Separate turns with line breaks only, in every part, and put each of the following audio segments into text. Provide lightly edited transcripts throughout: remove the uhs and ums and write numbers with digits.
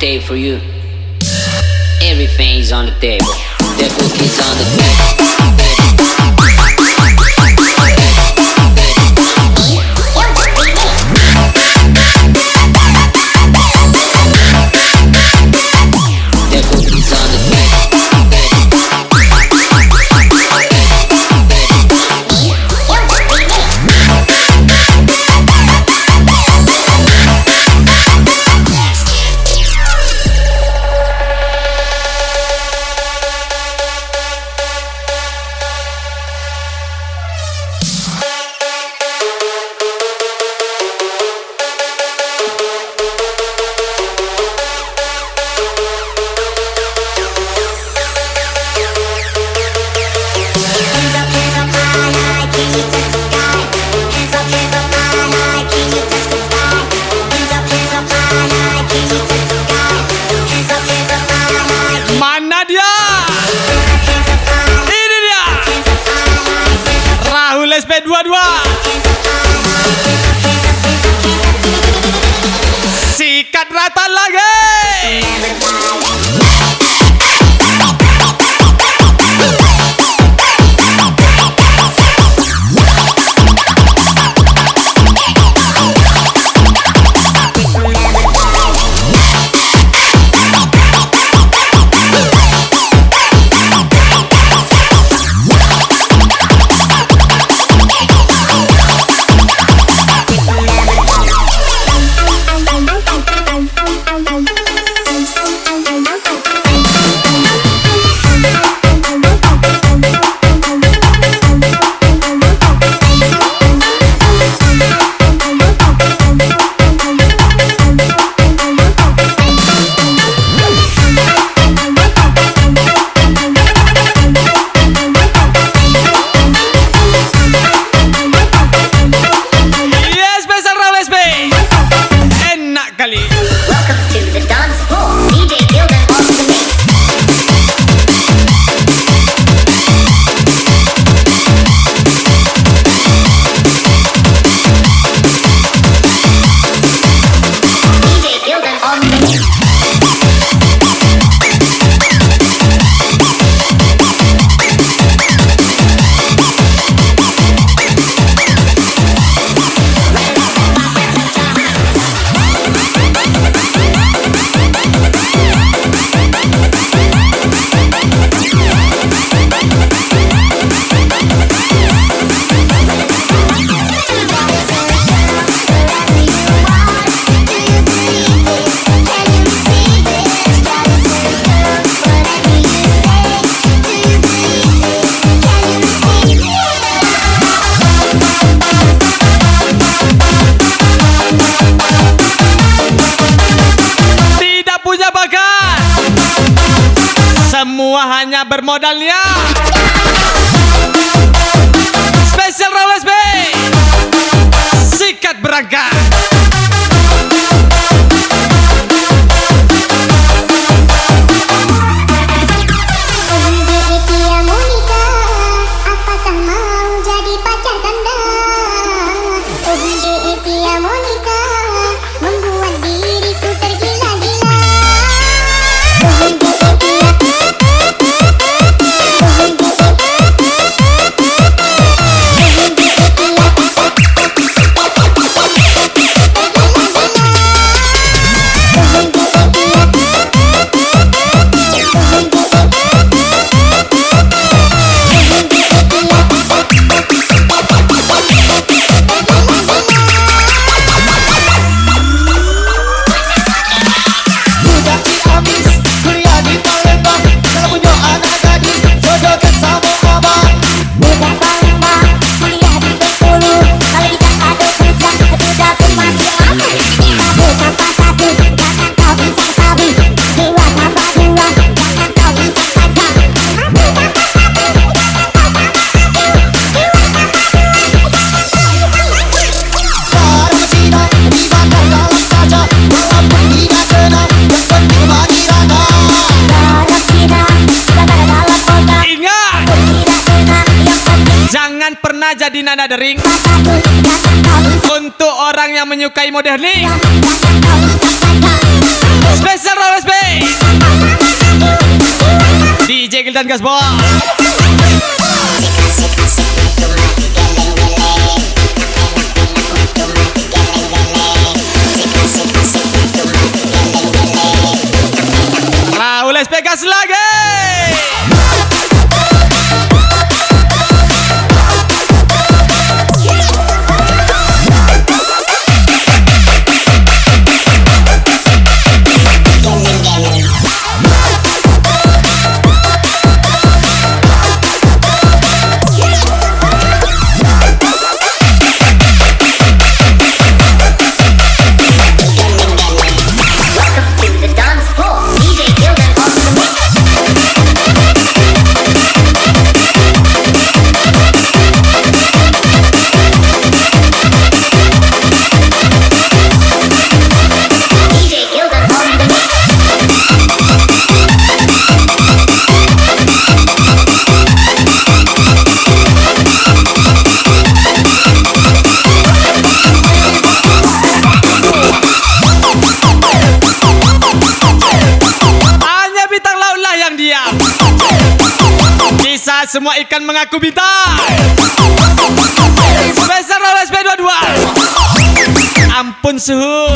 table for you. Everything is on the table. The cookies on the table.
SP22 sikat rata lagi. Semua hanya bermodal niat. Spesial Raul SB sikat berangkat. Jadi nada dering untuk orang yang menyukai moderning. Spesial Rawles Band DJ Gildan Gasbol. Rawles Pegas lagi. Semua ikan mengaku bintang. Spesial Rawles Band 22. Ampun suhu.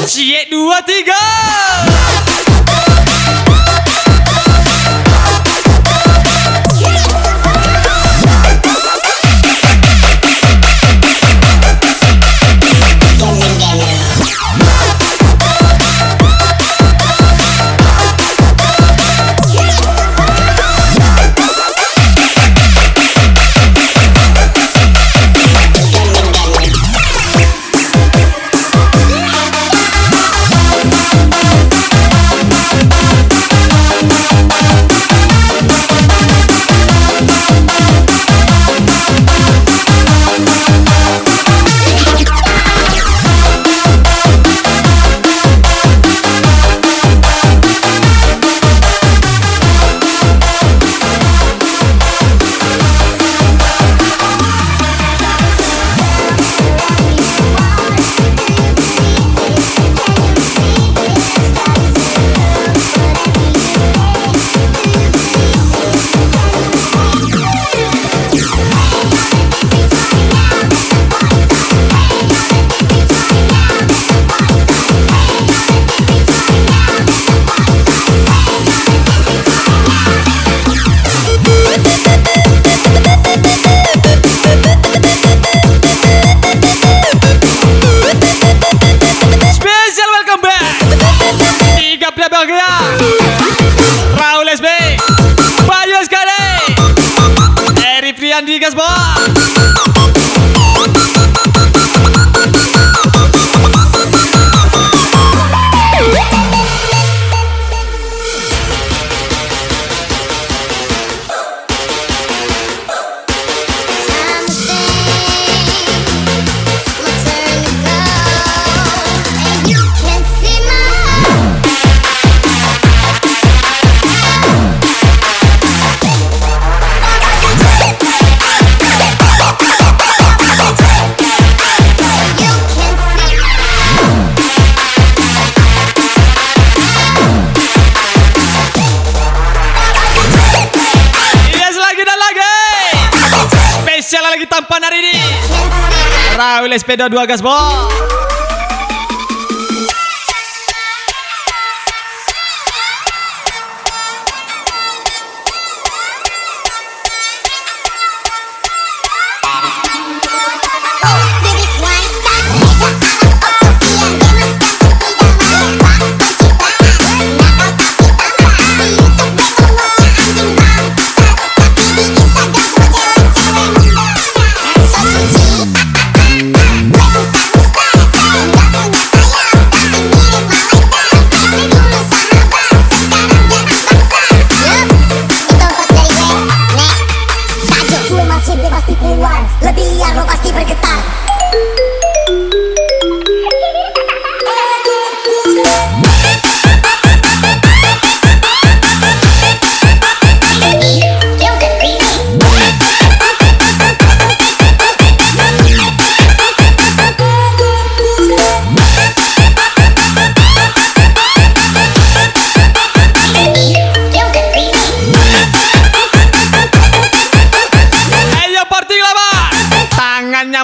Cie 23. Rawles Band Bayu sekali Eri Priandi Gasbol. SP22 Gasbol.
Lebih liar lo pasti bergetar.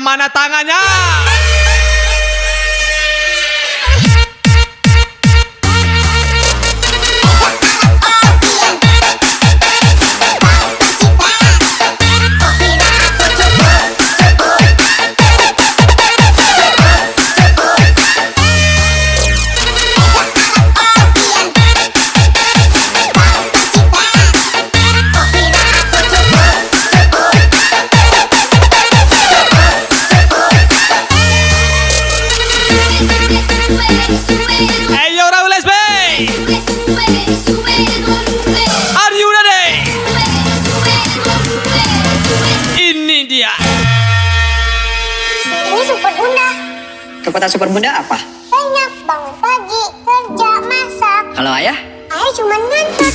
Mana tangannya? Hey yo Raul SB, are you ready? Ini dia.
Ini Super Bunda.
Kekuatan Super Bunda apa?
Banyak, bangun pagi, kerja, masak.
Kalau ayah?
Ayah cuma ngantuk.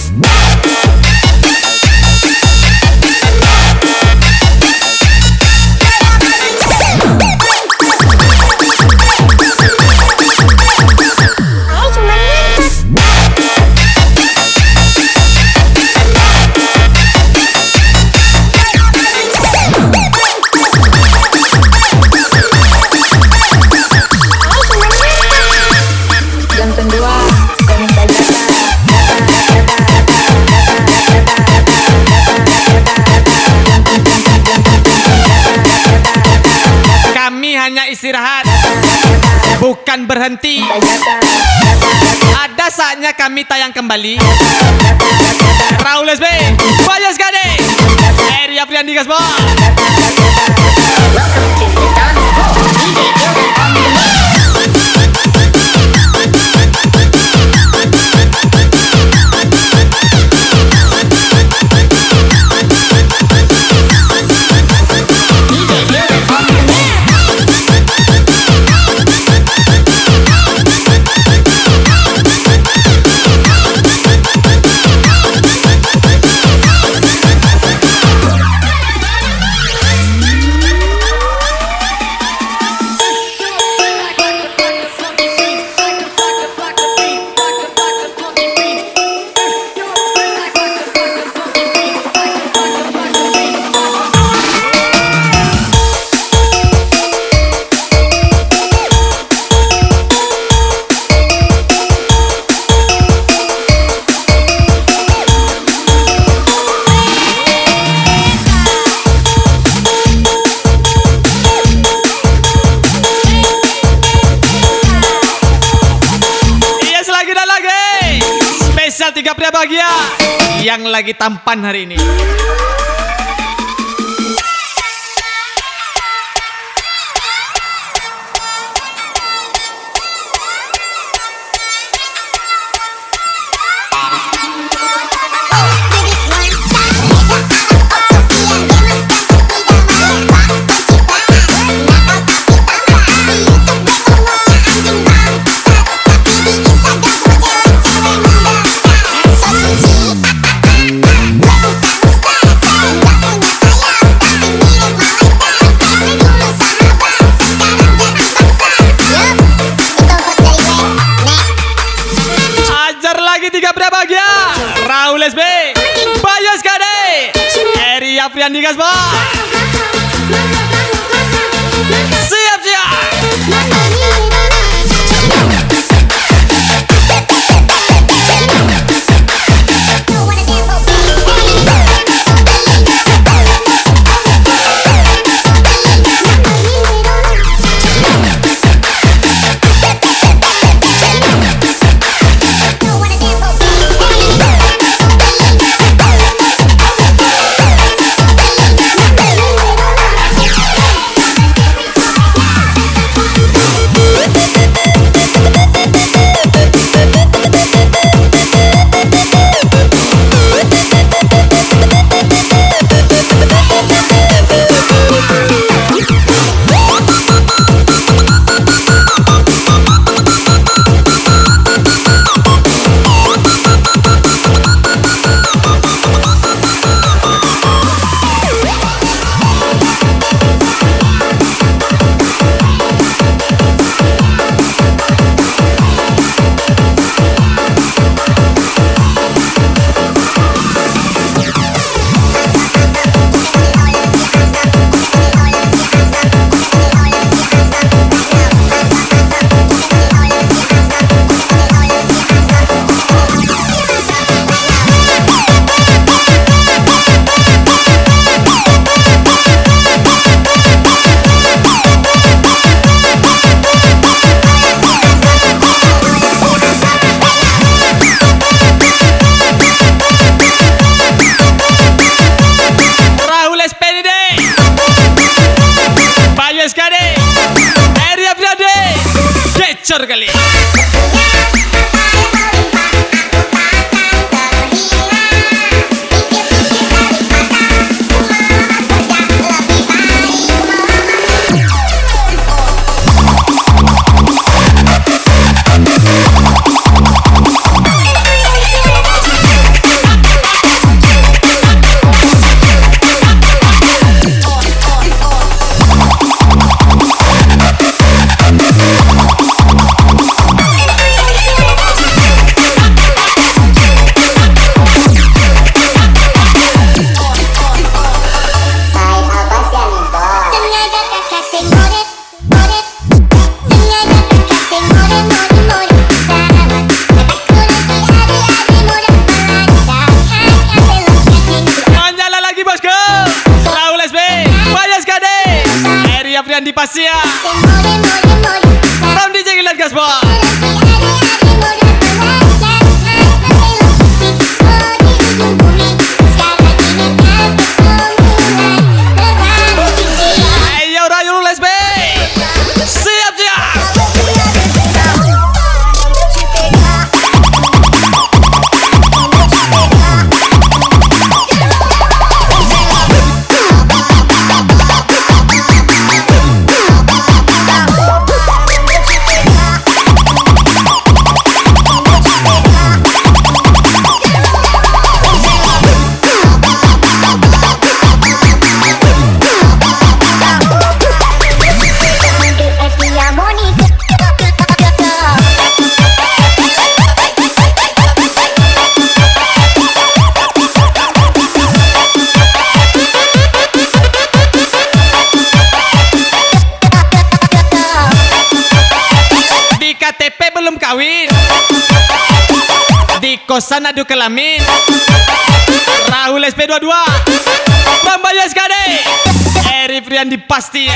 Hanya istirahat, bukan berhenti. Ada saatnya kami tayang kembali. Raul SB, Bayas Gade, Eri Apriandi Gasbol. Tiga pria bahagia yang lagi tampan hari ini. Raul SB, Bayas Gade, Eri Apriandi Gasbol. Siap-siap. kali. Di Pasia Ram DJ Gilat Gaspol. Ayo Rayu Les B. Siap siap. KTP belum kawin, di kosan adu kelamin. Rahul SP22, Rambayas Kade, Eri Friandi pasti.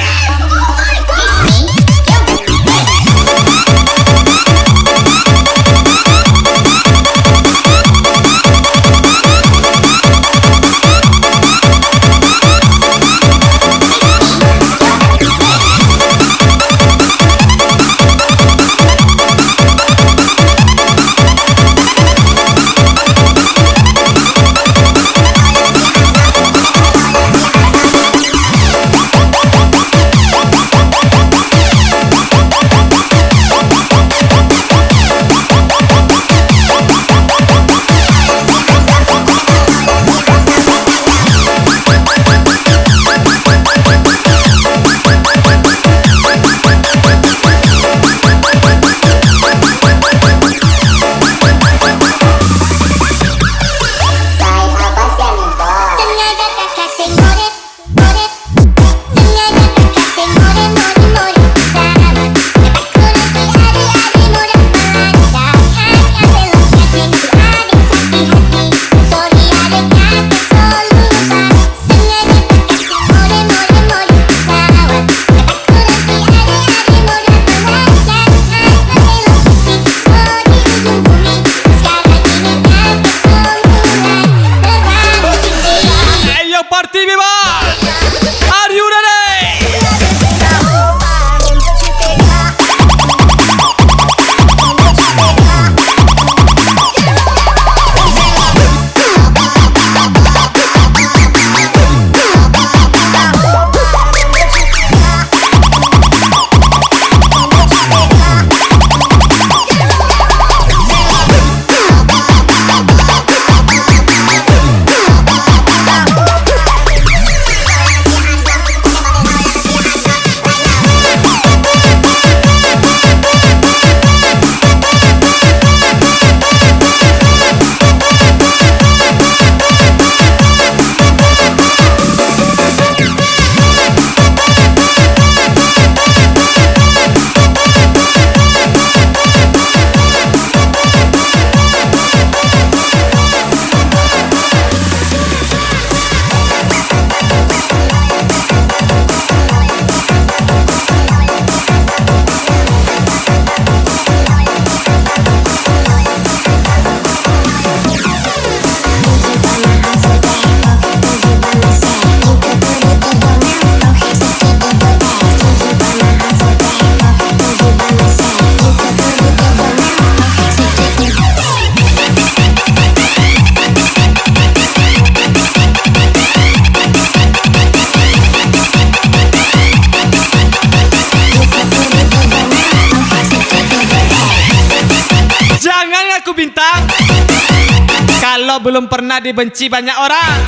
Kalau belum pernah dibenci banyak orang.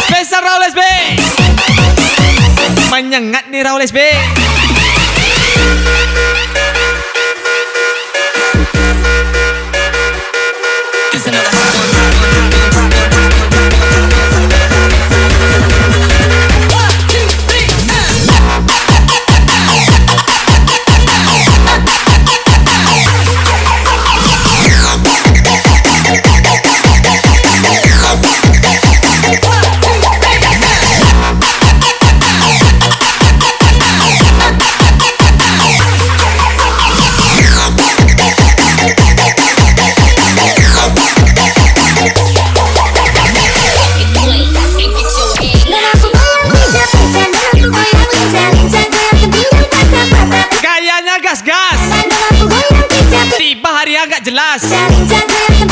Spesial Raul SB. Menyengat nih Raul SB. Agak jelas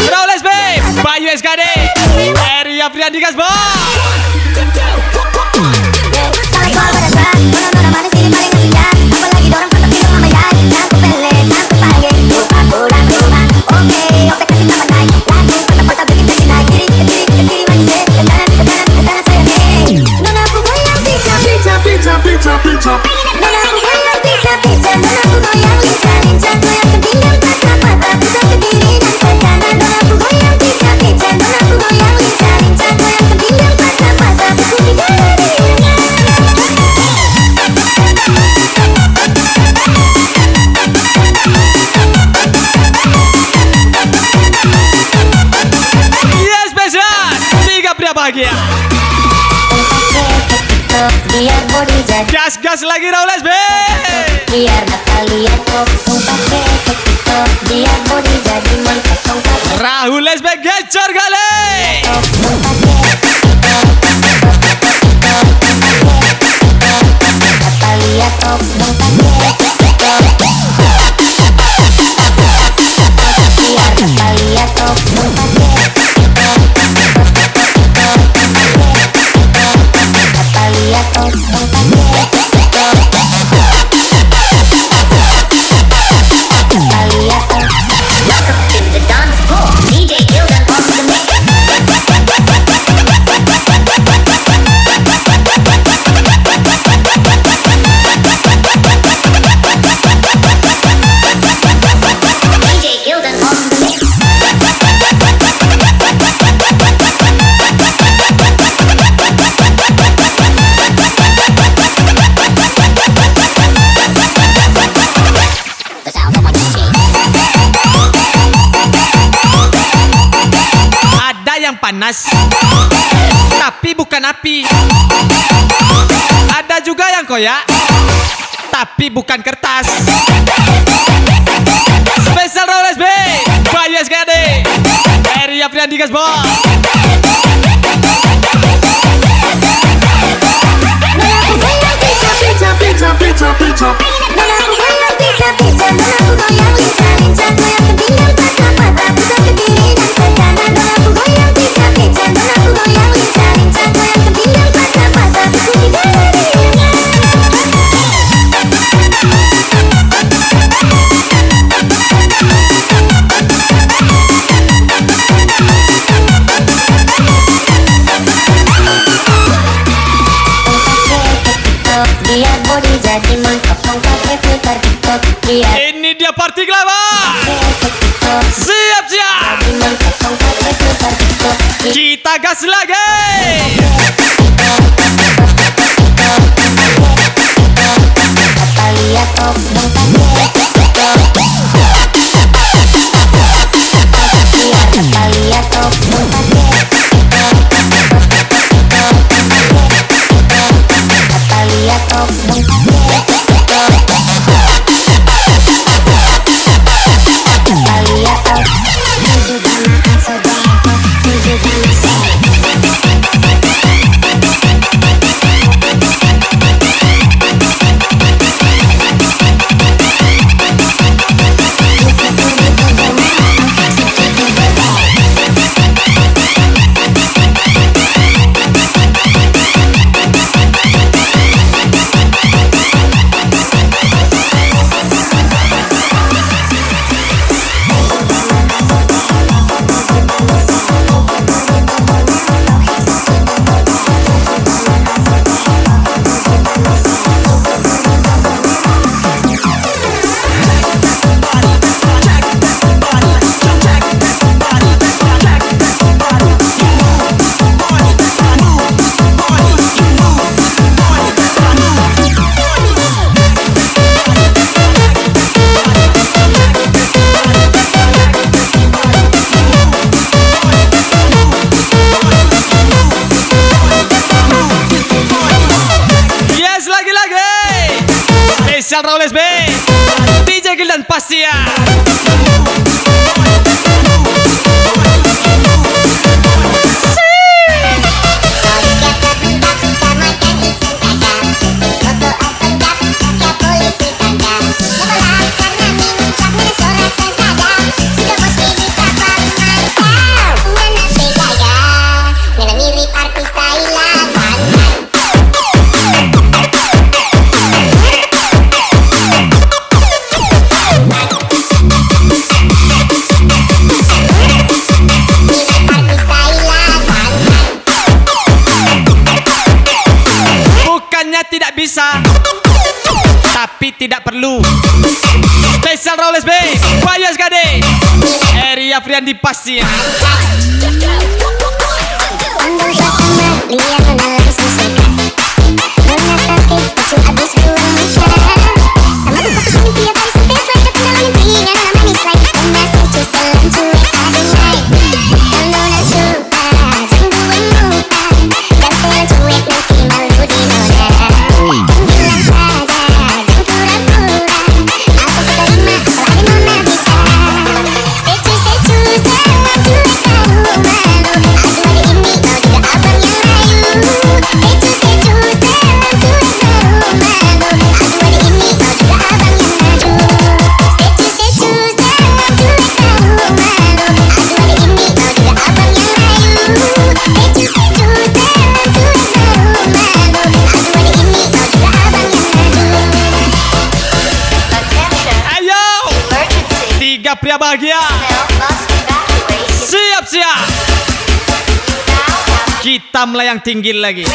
Raul SB, Bayu SKD, Eri Afriandi Gasbo. Bahagia. Gas lagi Raul SB.
Biar bakal lihat kok pakai kekito, biar body jadi mantap.
Raul SB gecor kali. Panas, tapi bukan api. Ada juga yang koyak, tapi bukan kertas. Spesial Raul SB, Bayu SKD, Eri Afriandi Gasbo. Ini dia party Glava. Siap-siap. Kita gas lagi. Spesial Raul SB, DJ Gildan Pastia. Tidak bisa, tapi tidak perlu. Spesial Raul SB, Bayas Gade, Eri Afriandi Pastia. Pria bahagia, siap-siap, kita melayang tinggi lagi.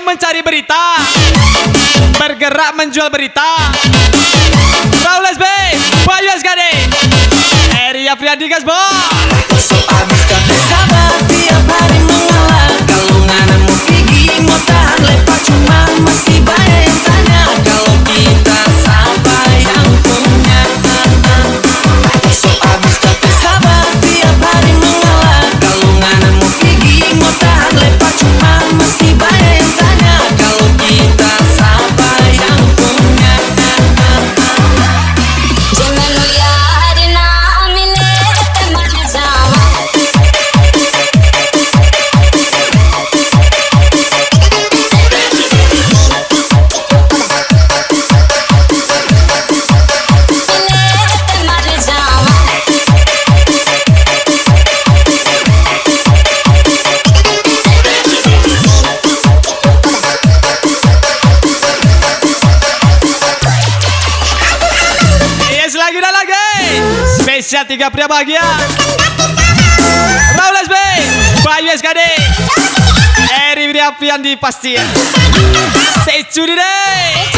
Mencari berita, bergerak menjual berita. Raul SB, Bayas Gade, Eri Afriandi Gasbo.
Sabar tiap hari mengalah, kalau ngana mau pergi mau tahan lepas cuma masih banyak yang tanya kalau kita siapa yang punya. Sabar tiap hari mengalah, kalau ngana mau pergi mau tahan lepas cuma masih banyak yang tanya kalau kita siapa yang punya.
Jangan lihat milik teman sama.
Yes, lagi dan lagi. Spesial 3 pria bahagia. Raul SB, Bayas Gade, Eri Afriandi Pastia. Stay tune deh.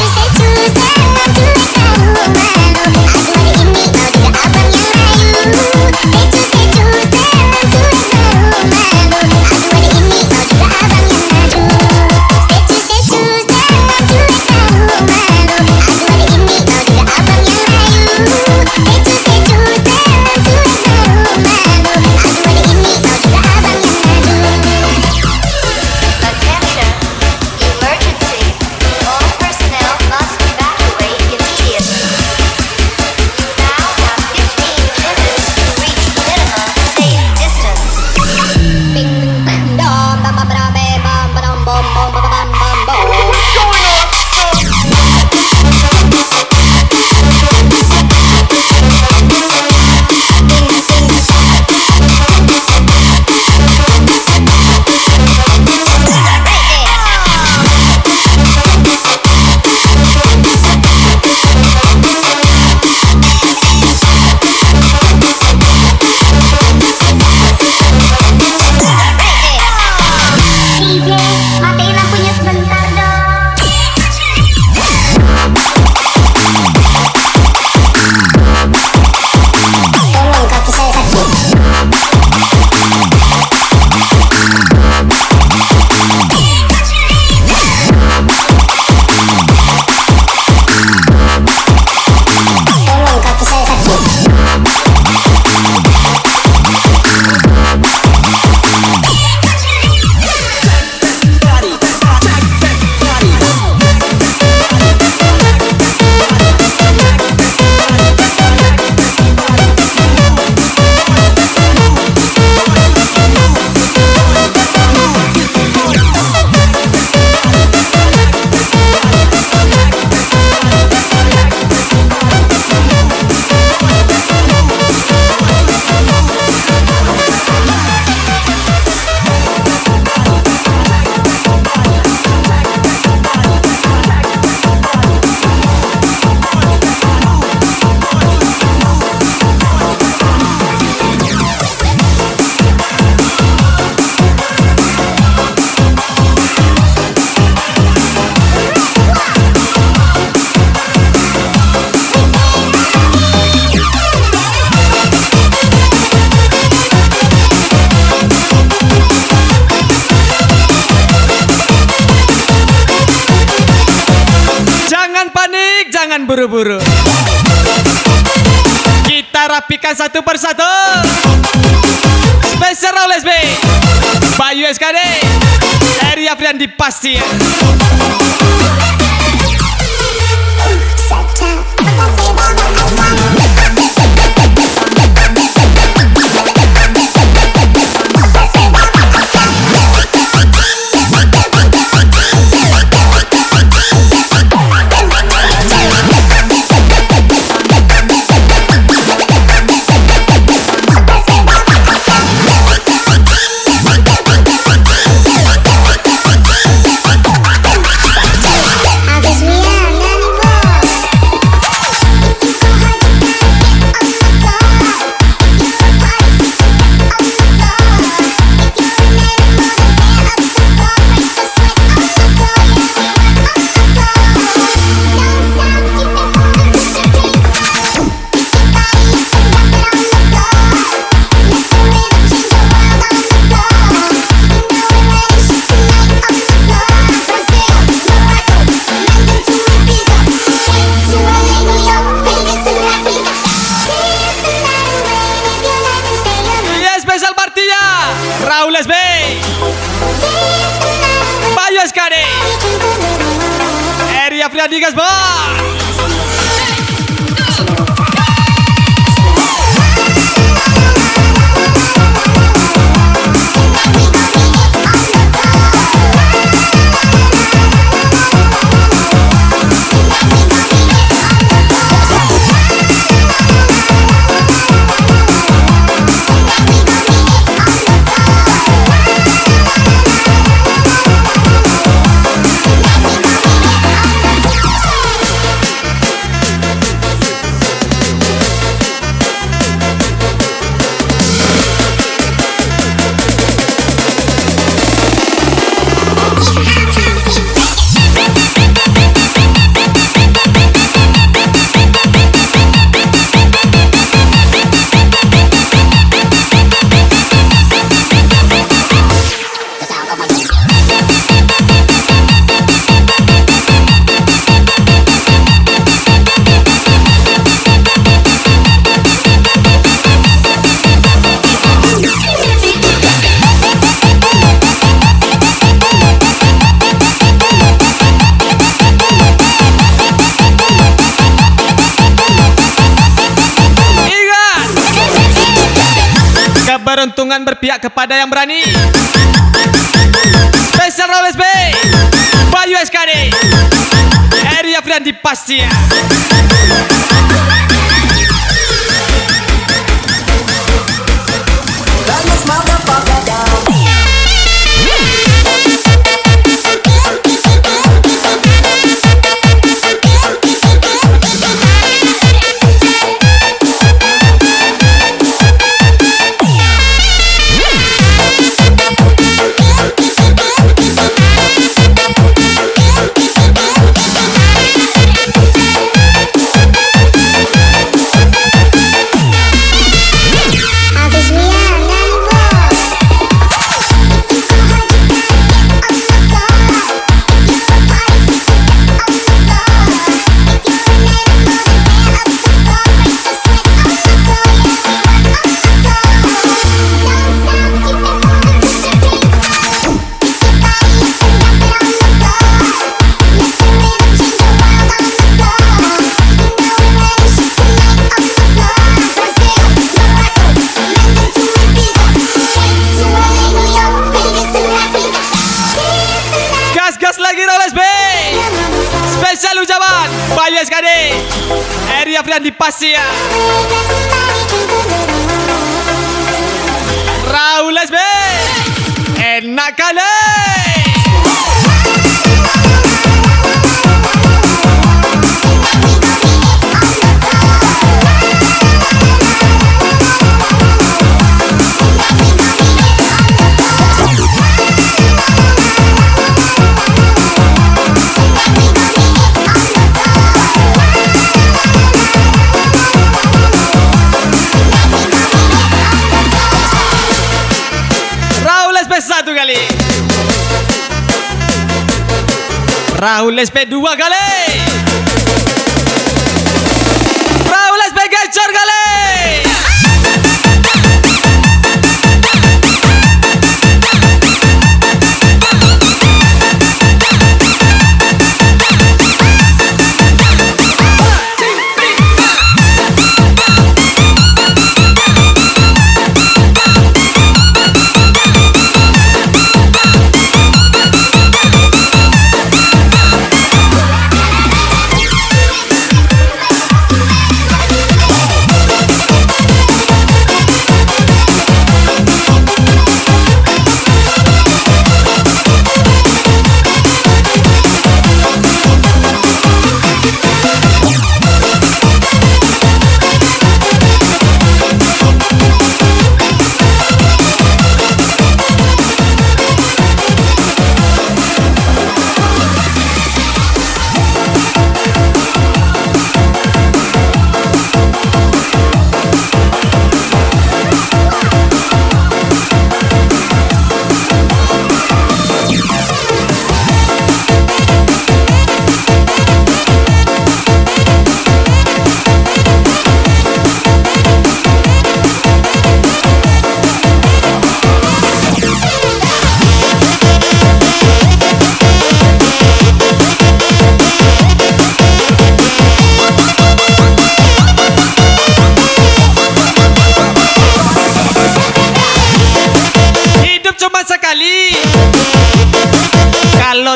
Jangan buru-buru. Kita rapikan satu persatu. Spesial Raul SB, Bayu SKD, Eri Afriandi pasti. Raul SB, Bayu SKD, Eri Afriandi Gasbon. Keberuntungan berpihak kepada yang berani. Spesial Raul SB, Bayu SKD, Eri Afriandi pasti. Gas lagi Raul SB, spesial ucapan Bayu SKD, Eri Afriandi pasti. Raul SB, enak kali. Satu kali, Raul SB dua kali.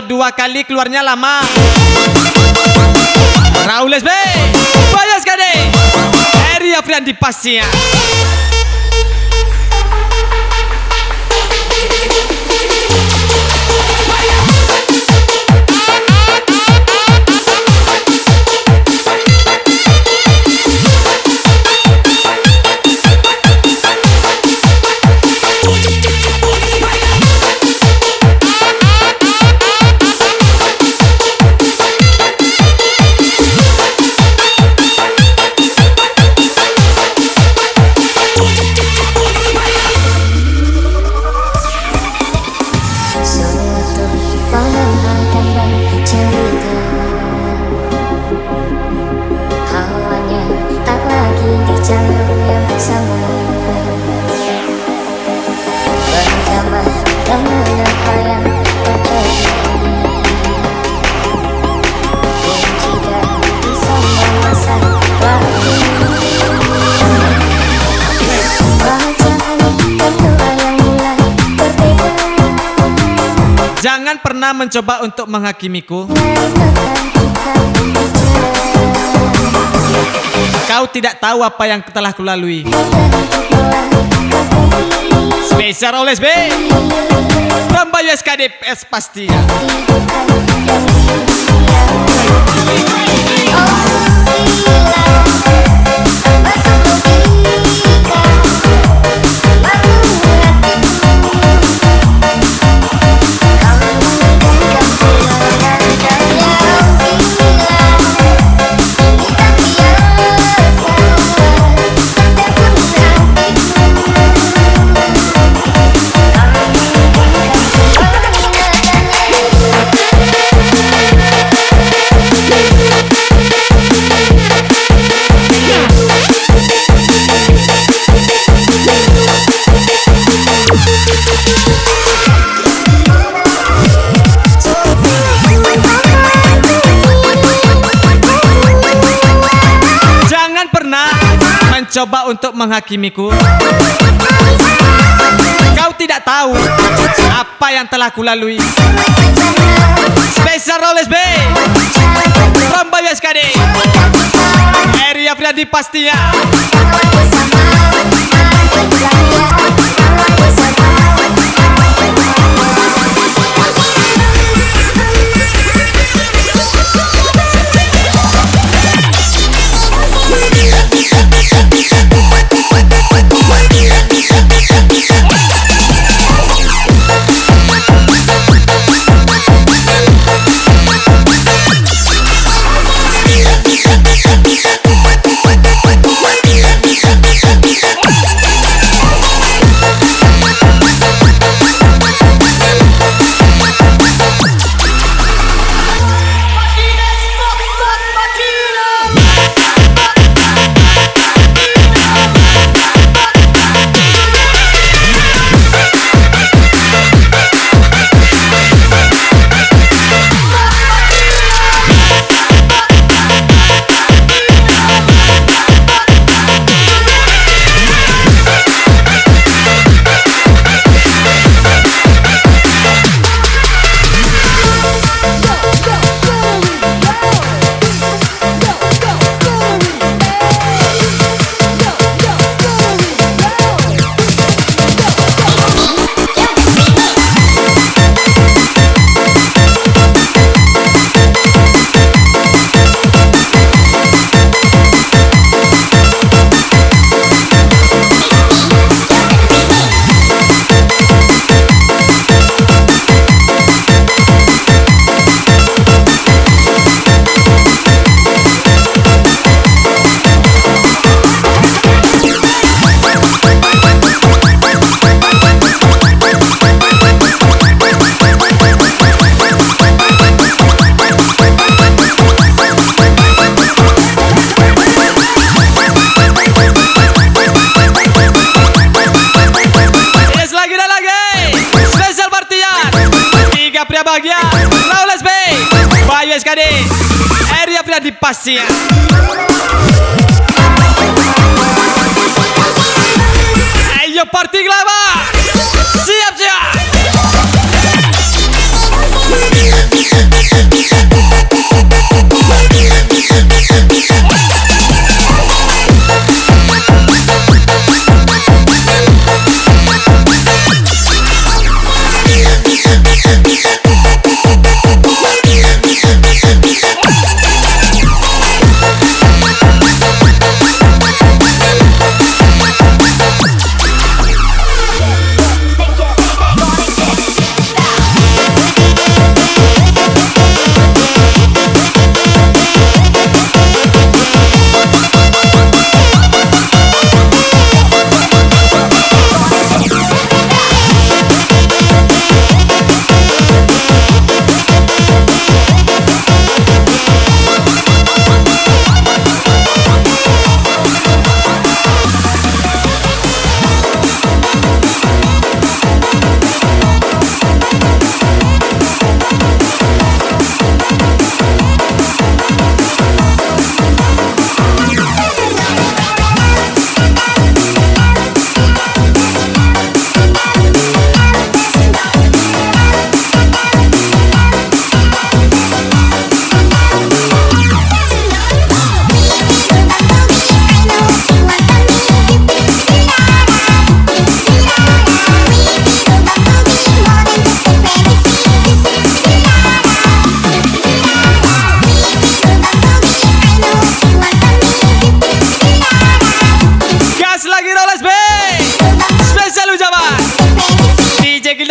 Kalau 2 kali keluarnya lama. Raul SB, Bayu SKD, Eri Afriandi pastinya.
Suatu pengantar dan cerita, hawanya tak lagi di jalur yang sama. Bersama dengan apa yang terjadi, kunci dari semua masa lalu. Bacaan kedua yang mulai berbeda.
Jangan pernah mencoba untuk menghakimiku. Kau tidak tahu apa yang telah kulalui. Spesial Raul SB, from Bayu SKD PS pastinya. Mencoba untuk menghakimiku. Kau tidak tahu apa yang telah kulalui. Spesial Raul SB, from Bayu SKD, Eri Afriandi pastinya. bahagia Raul SB, Bayu SKD, Eri Afriandi pastinya. Ayo party gelaba, siap-siap.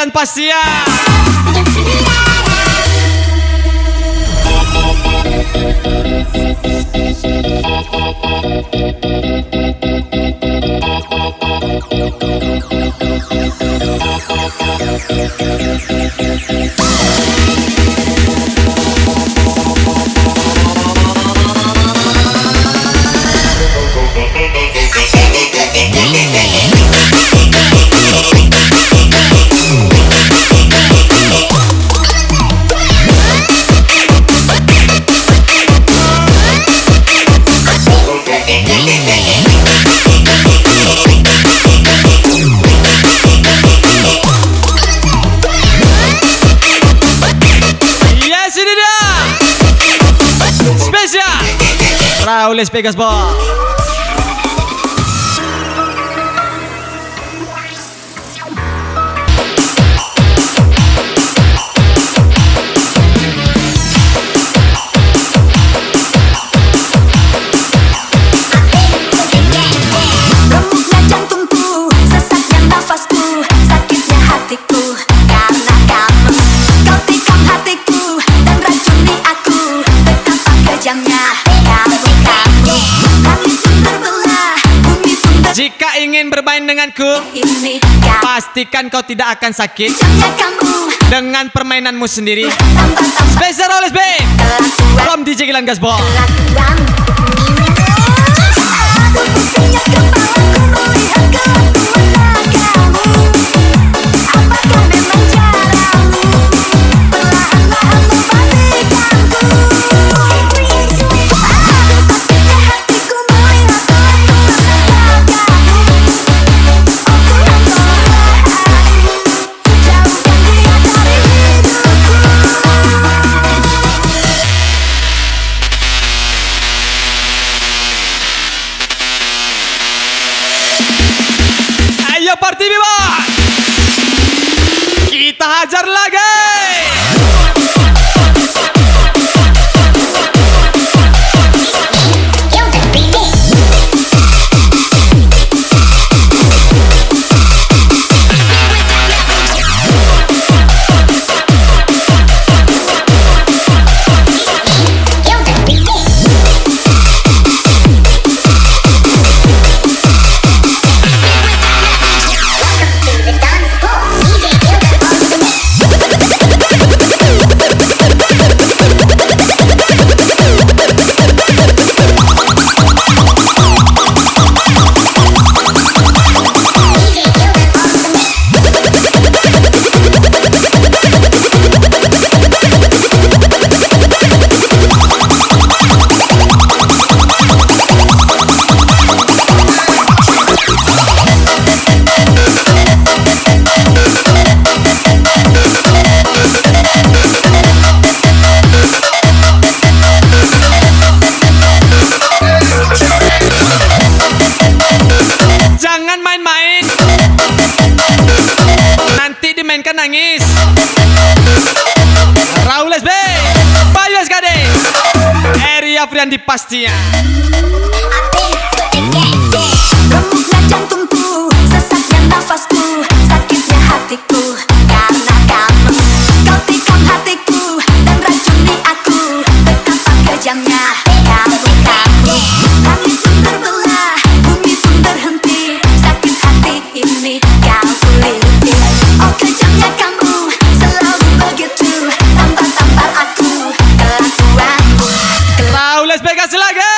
dan Pastia. Yes, ini dia. Spesial Raul Las Vegas Ball.
Remuknya jantungku, sesaknya nafasku, sakitnya hatiku karena kamu. Kau tikam hatiku dan racuni aku, betapa kejamnya kamu. Langit pun terbelah, bumi pun
Jika ingin bermain denganku,
ini
pastikan kau tidak akan sakit
kejamnya kamu.
dengan permainanmu sendiri.
Tambah-tambah
Spesial Raul Las Vegas
kelakuan,
from DJ Gilang Gasball.
kelakuan. Aduh, pusingnya kepalaku melihat kelakuan kamu. Apakah memang caramu perlahan-lahan mematikanku? Aduh, sakitnya hatiku melihat kelakuan kamu. Oh Tuhan tolong aku, jauhkan dia dari hidupku.
Ayo party bebas, kita hajar lagi. Jangan main-main, nanti dimainkan nangis. Raul Las Vegas, Bayu SKD, Eri Afriandi Pastia.
Remuknya jantungku, sesaknya nafasku, sakitnya hatiku karena kamu. Kau tikam hatiku dan racuni aku, betapa kejamnya kamu. Langit pun terbelah, bumi pun berhenti, sakit hati ini kau kuliti. Oh kejamnya kamu, selalu begitu, tambah-tambah aku kelakuanmu.
Raul Las Vegas lagi.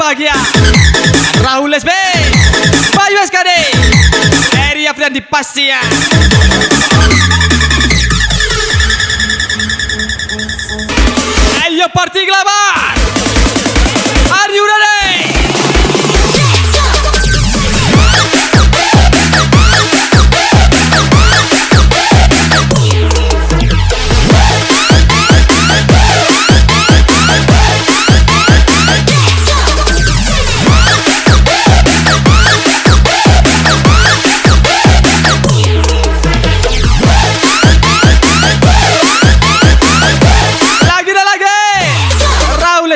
bahagia. Rahul SB, Bayu SKD, Eri Afriandi Pastia. Ayo party gelabar. Are you ready?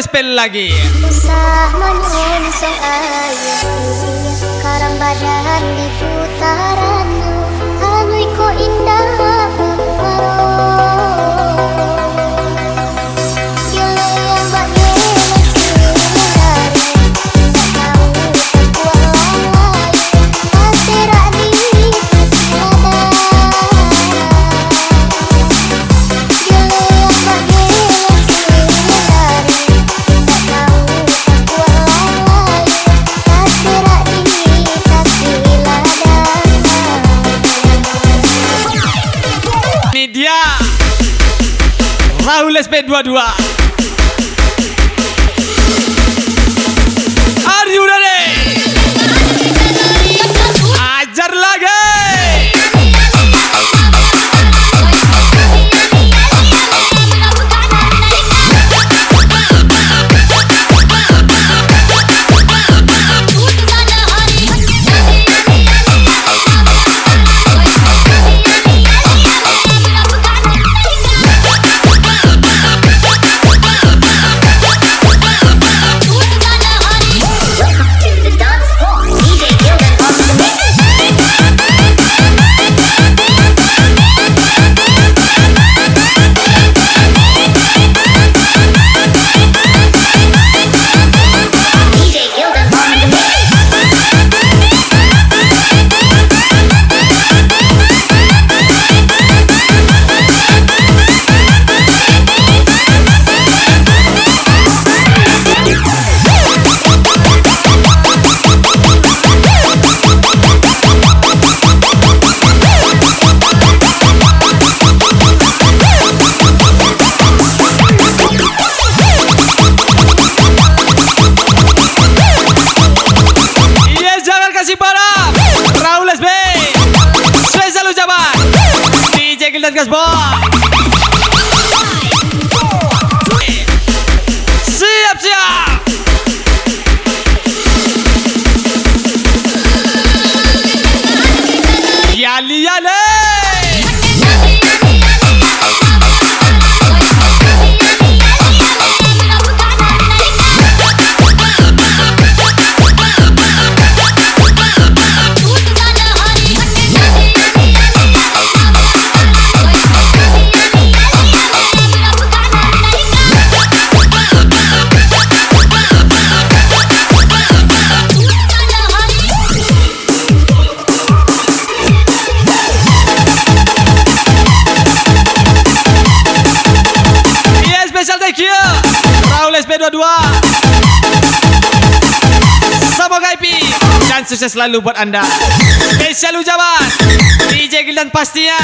Spell lagi.
Usah menyongsong ayu, karang badan di putaran Hanui ko indah maro. Gila yang bagai masih menari, tak tahu terkuat terserak di tiada. Gila yang bagai masih menari,
ini dia Rahul SP22. Are you ready? Ajar lagi. Gas boy. Siap. Yali. Rahul SP22. Semoga happy dan sukses selalu buat anda. Spesial ucapan DJ Gildan Pastia.